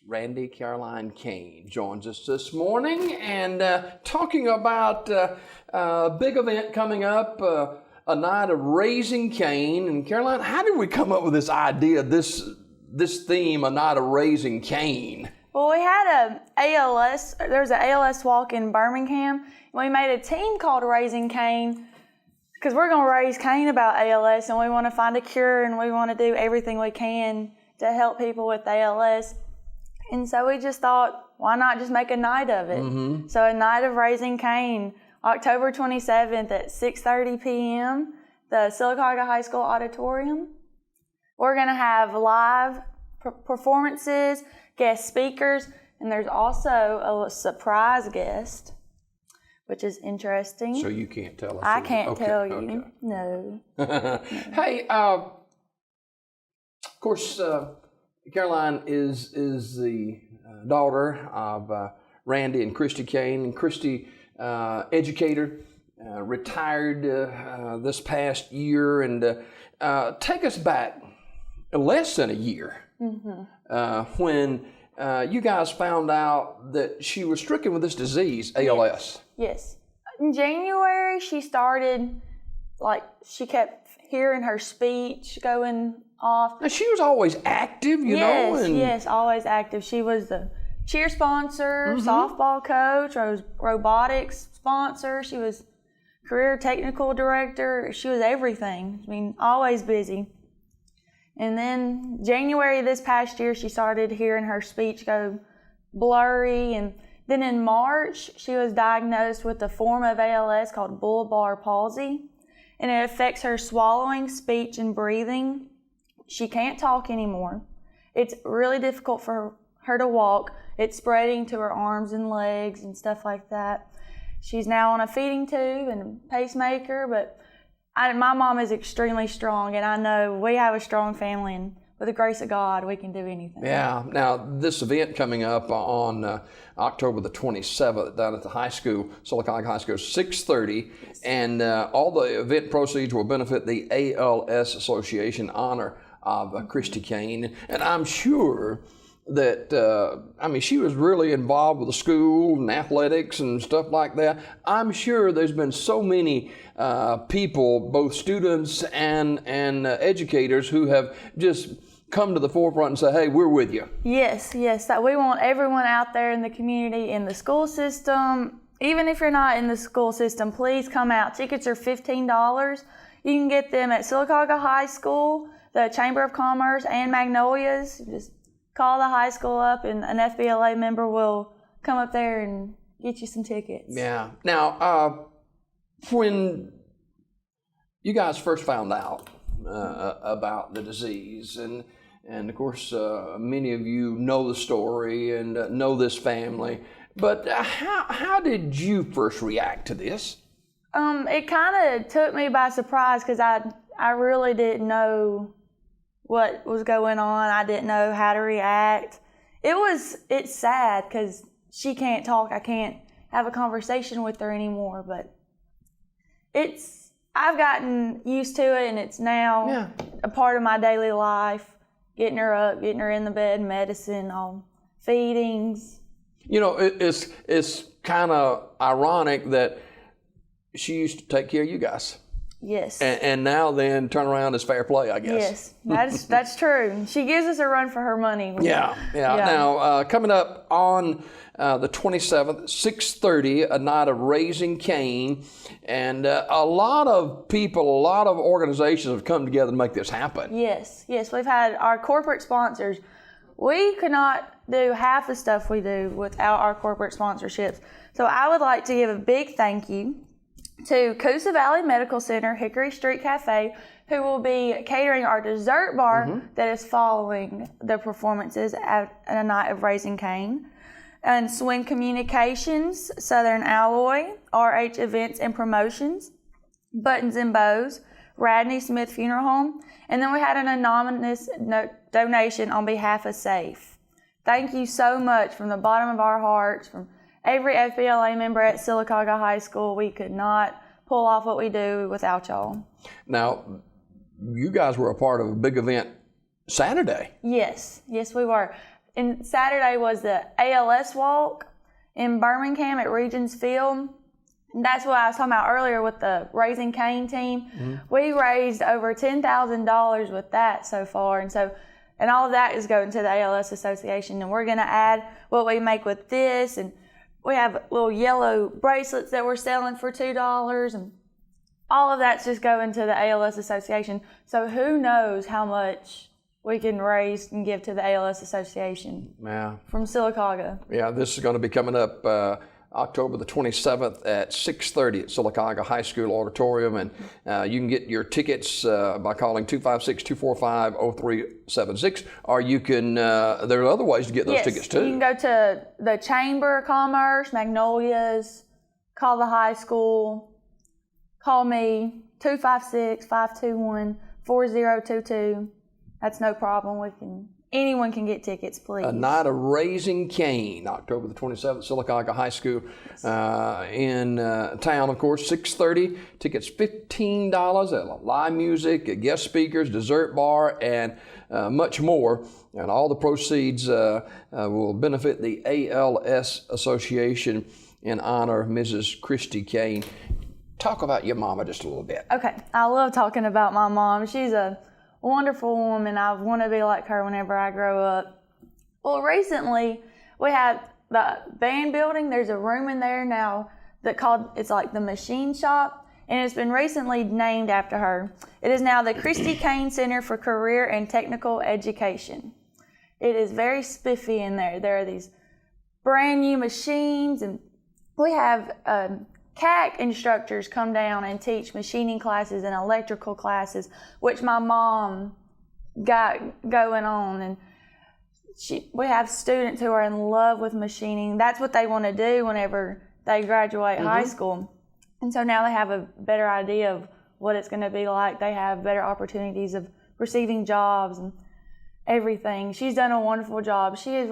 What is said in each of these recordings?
Randie Caroline Caine joins us this morning and talking about a big event coming up, a night of raising Caine. And Caroline, how did we come up with this idea, this theme, a night of raising Caine? Well, we had there's an ALS walk in Birmingham. We made a team called Raising Caine because we're going to raise Caine about ALS, and we want to find a cure, and we want to do everything we can to help people with ALS. And so we just thought, why not just make a night of it? Mm-hmm. So a night of Raising Caine, October 27th at 6:30 p.m., the Sylacauga High School Auditorium. We're going to have live performances, guest speakers, and there's also a surprise guest, which is interesting. So you can't tell us? I can't tell you. Okay. No. Hey, of course, Caroline is the daughter of Randie and Christy Caine. And Christy, educator, retired this past year. And take us back less than a year when you guys found out that she was stricken with this disease, ALS. Yes. In January, she started, she kept hearing her speech going off. Now, she was always active, you know? Yes, always active. She was the cheer sponsor, softball coach, robotics sponsor. She was career technical director. She was everything. I mean, always busy. And then January this past year, she started hearing her speech go blurry. And then in March, she was diagnosed with a form of ALS called bulbar palsy. And it affects her swallowing, speech, and breathing. She can't talk anymore. It's really difficult for her to walk. It's spreading to her arms and legs and stuff like that. She's now on a feeding tube and a pacemaker, but my mom is extremely strong, and I know we have a strong family, and with the grace of God, we can do anything. Yeah. Now, this event coming up on October the 27th down at the high school, Sylacauga High School, 6:30, and all the event proceeds will benefit the ALS Association honor of Christy Caine. And I'm sure that, she was really involved with the school and athletics and stuff like that. I'm sure there's been so many people, both students and educators, who have just come to the forefront and say, hey, we're with you. Yes. That we want everyone out there in the community, in the school system. Even if you're not in the school system, please come out. Tickets are $15. You can get them at Sylacauga High School, the Chamber of Commerce, and Magnolias. Just call the high school up, and an FBLA member will come up there and get you some tickets. Yeah. Now, when you guys first found out about the disease, and of course, many of you know the story and know this family, but how did you first react to this? It kind of took me by surprise because I really didn't know what was going on. I didn't know how to react. It's sad because she can't talk. I can't have a conversation with her anymore, but I've gotten used to it, and it's now a part of my daily life, getting her up, getting her in the bed, medicine, all feedings. You know, it's kind of ironic that she used to take care of you guys. Yes. And now then turn around is fair play, I guess. Yes, that's true. She gives us a run for her money. Yeah. Now, coming up on the 27th, 6:30, a night of Raising Caine, and a lot of people, a lot of organizations have come together to make this happen. Yes, we've had our corporate sponsors. We could not do half the stuff we do without our corporate sponsorships. So I would like to give a big thank you to Coosa Valley Medical Center, Hickory Street Cafe, who will be catering our dessert bar that is following the performances at a night of Raising Caine. And Swing Communications, Southern Alloy, RH Events and Promotions, Buttons and Bows, Radney Smith Funeral Home, and then we had an anonymous donation on behalf of SAFE. Thank you so much from the bottom of our hearts, from every FBLA member at Sylacauga High School. We could not pull off what we do without y'all. Now, you guys were a part of a big event Saturday. Yes, we were. and Saturday was the ALS walk in Birmingham at Regions Field. And that's what I was talking about earlier with the Raising Caine team. We raised over $10,000 with that so far. And all of that is going to the ALS Association. And we're going to add what we make with this. And we have little yellow bracelets that we're selling for $2. And all of that's just going to the ALS Association. So who knows how much we can raise and give to the ALS Association from Sylacauga. Yeah, this is going to be coming up October the 27th at 6:30 at Sylacauga High School Auditorium. And you can get your tickets by calling 256-245-0376, or you can, there are other ways to get those tickets too. You can go to the Chamber of Commerce, Magnolias, call the high school, call me, 256-521-4022. That's no problem. Anyone can get tickets, please. A night of Raising Caine, October the 27th, Sylacauga High School in town, of course, 6:30. Tickets $15, live music, guest speakers, dessert bar, and much more. And all the proceeds will benefit the ALS Association in honor of Mrs. Christy Caine. Talk about your mama just a little bit. Okay, I love talking about my mom. She's a wonderful woman. I want to be like her whenever I grow up. Well, recently we had the band building. There's a room in there now it's like the machine shop, and it's been recently named after her. It is now the Christy Caine Center for Career and Technical Education. It is very spiffy in there. There are these brand new machines, and we have CAC instructors come down and teach machining classes and electrical classes, which my mom got going on. And we have students who are in love with machining. That's what they want to do whenever they graduate high school. And so now they have a better idea of what it's going to be like. They have better opportunities of receiving jobs and everything. She's done a wonderful job. She's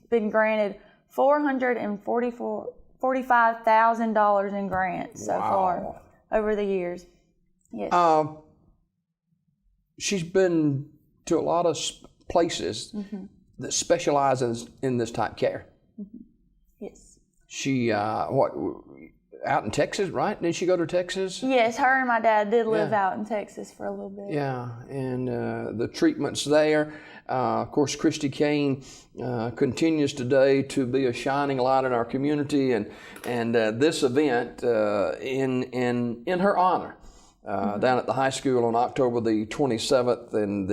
been granted $445,000 in grants so far over the years. Yes. She's been to a lot of places that specialize in this type of care. Yes. She, out in Texas, right? Did she go to Texas? Yes, her and my dad did live out in Texas for a little bit. Yeah, and the treatments there. Of course, Christy Caine continues today to be a shining light in our community, and this event in her honor down at the high school on October the 27th, and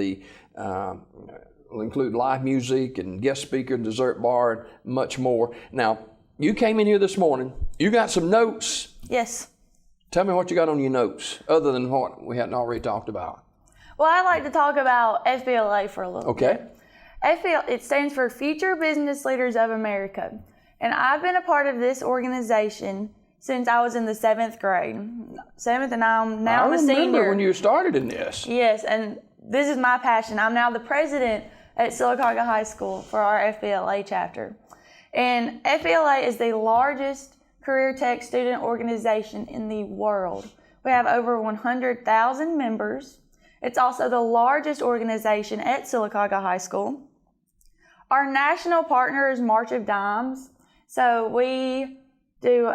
will include live music and guest speaker, dessert bar, and much more. Now, you came in here this morning. You got some notes. Yes. Tell me what you got on your notes, other than what we hadn't already talked about. Well, I'd like to talk about FBLA for a little bit. FBLA, it stands for Future Business Leaders of America. And I've been a part of this organization since I was in the 7th grade. 7th, and I'm now a senior. I remember when you started in this. Yes, and this is my passion. I'm now the president at Sylacauga High School for our FBLA chapter. And FBLA is the largest career tech student organization in the world. We have over 100,000 members. It's also the largest organization at Sylacauga High School. Our national partner is March of Dimes. So we do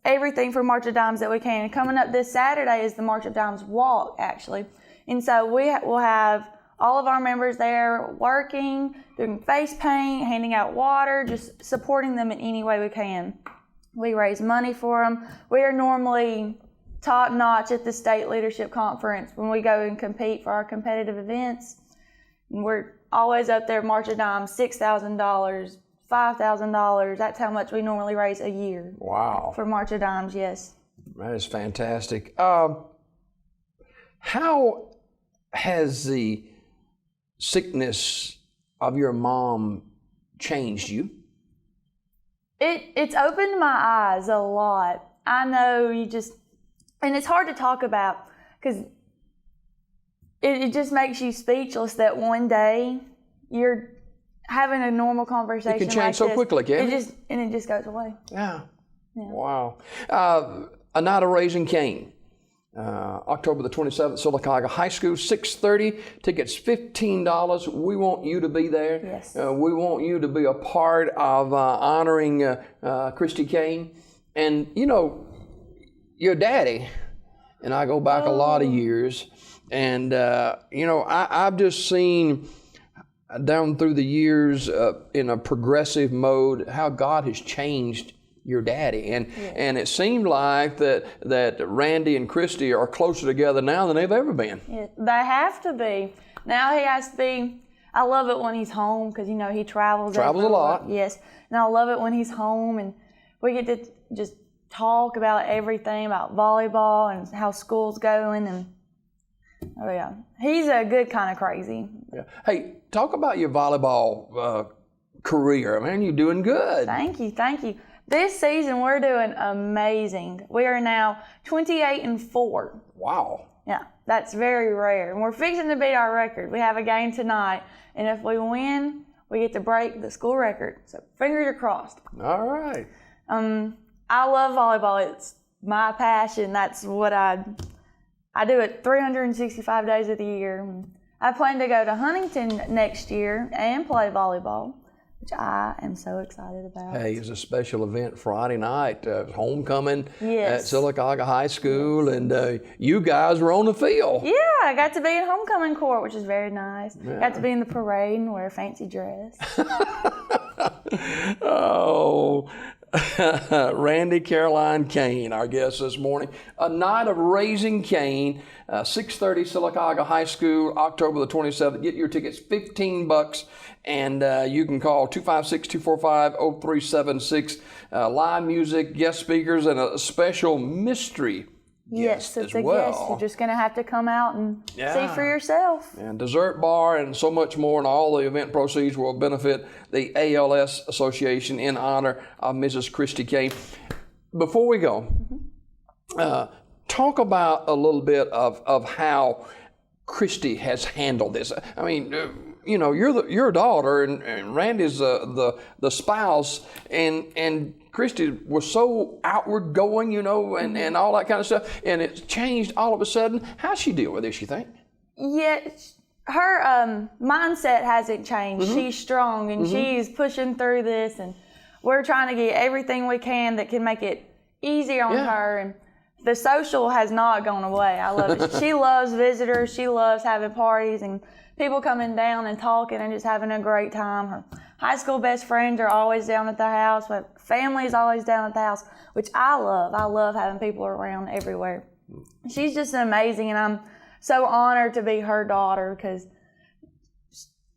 everything for March of Dimes that we can. And coming up this Saturday is the March of Dimes walk, actually. And so we will have all of our members there working, doing face paint, handing out water, just supporting them in any way we can. We raise money for them. We are normally top notch at the state leadership conference when we go and compete for our competitive events. And we're always up there, March of Dimes, $6,000, $5,000. That's how much we normally raise a year. Wow. For March of Dimes, yes. That is fantastic. How has the sickness of your mom changed you? It's opened my eyes a lot. I know and it's hard to talk about because it just makes you speechless that one day you're having a normal conversation. It can change so quickly, can't it? It just goes away. Yeah. Wow. A night of Raising Caine. October the 27th, Sylacauga High School, 6:30. Tickets $15. We want you to be there. Yes. We want you to be a part of honoring Christy Caine. And, you know, your daddy and I go back a lot of years. And, you know, I've just seen down through the years in a progressive mode how God has changed your daddy, and it seemed like that Randie and Christy are closer together now than they've ever been. Yeah, they have to be. Now he has to be. I love it when he's home because, you know, he travels a lot. Yes, and I love it when he's home and we get to just talk about everything, about volleyball and how school's going, and oh yeah, he's a good kind of crazy. Yeah. Hey, talk about your volleyball career. Man, you're doing good. Thank you. This season, we're doing amazing. We are now 28-4. Wow. Yeah, that's very rare. And we're fixing to beat our record. We have a game tonight, and if we win, we get to break the school record. So fingers are crossed. All right. I love volleyball. It's my passion. That's what I do it 365 days of the year. I plan to go to Huntington next year and play volleyball, which I am so excited about. Hey, it's a special event Friday night, homecoming Yes. at Sylacauga High School, and you guys were on the field. Yeah, I got to be in homecoming court, which is very nice. Yeah. Got to be in the parade and wear a fancy dress. Oh, Randie Caroline Caine, our guest this morning. A night of raising Caine, 6:30 Sylacauga High School, October the 27th. Get your tickets, $15, and you can call 256-245-0376. Live music, guest speakers, and a special mystery Yes, guest it's as a well. guest. You're just going to have to come out and see Yeah. for yourself. And dessert bar and so much more, and all the event proceeds will benefit the ALS Association in honor of Mrs. Christy Caine. Before we go, talk about a little bit of how Christy has handled this. I mean, you know, you're your daughter, and Randie's the spouse, and Christy was so outward going, you know, and all that kind of stuff, and it's changed all of a sudden. How's she deal with this, you think? Yeah, her mindset hasn't changed. She's strong and she's pushing through this, and we're trying to get everything we can that can make it easy on her. And the social has not gone away. I love it. She loves visitors. She loves having parties and people coming down and talking and just having a great time. Her high school best friends are always down at the house. Her family is always down at the house, which I love. I love having people around everywhere. She's just amazing, and I'm so honored to be her daughter because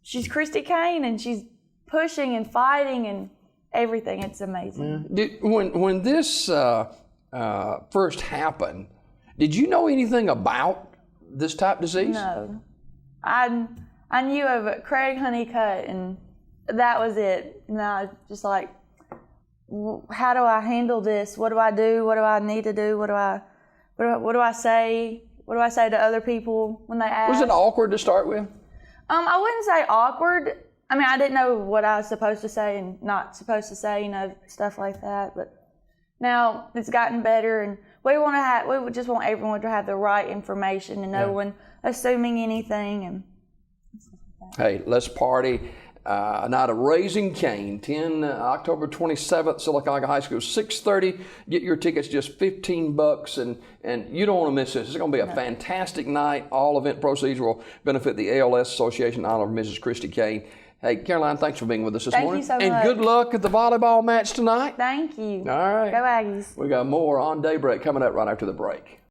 she's Christy Caine and she's pushing and fighting and everything. It's amazing. When this first happened, did you know anything about this type disease? No. I knew of it, Craig Honeycutt, and that was it. And I was just like, how do I handle this? What do I do? What do I need to do? What do I say? What do I say to other people when they ask? Was it awkward to start with? I wouldn't say awkward. I mean, I didn't know what I was supposed to say and not supposed to say, you know, stuff like that. But now it's gotten better, and we just want everyone to have the right information and no one assuming anything. And hey, let's party. A night of raising Caine, October 27th, Sylacauga High School, 6:30. Get your tickets, just $15, and you don't want to miss this. It's going to be a fantastic night. All event proceeds will benefit the ALS Association in honor of Mrs. Christy Caine. Hey, Caroline, thanks for being with us this morning. Thank you so much. And good luck at the volleyball match tonight. Thank you. All right. Go Aggies. We got more on Daybreak coming up right after the break.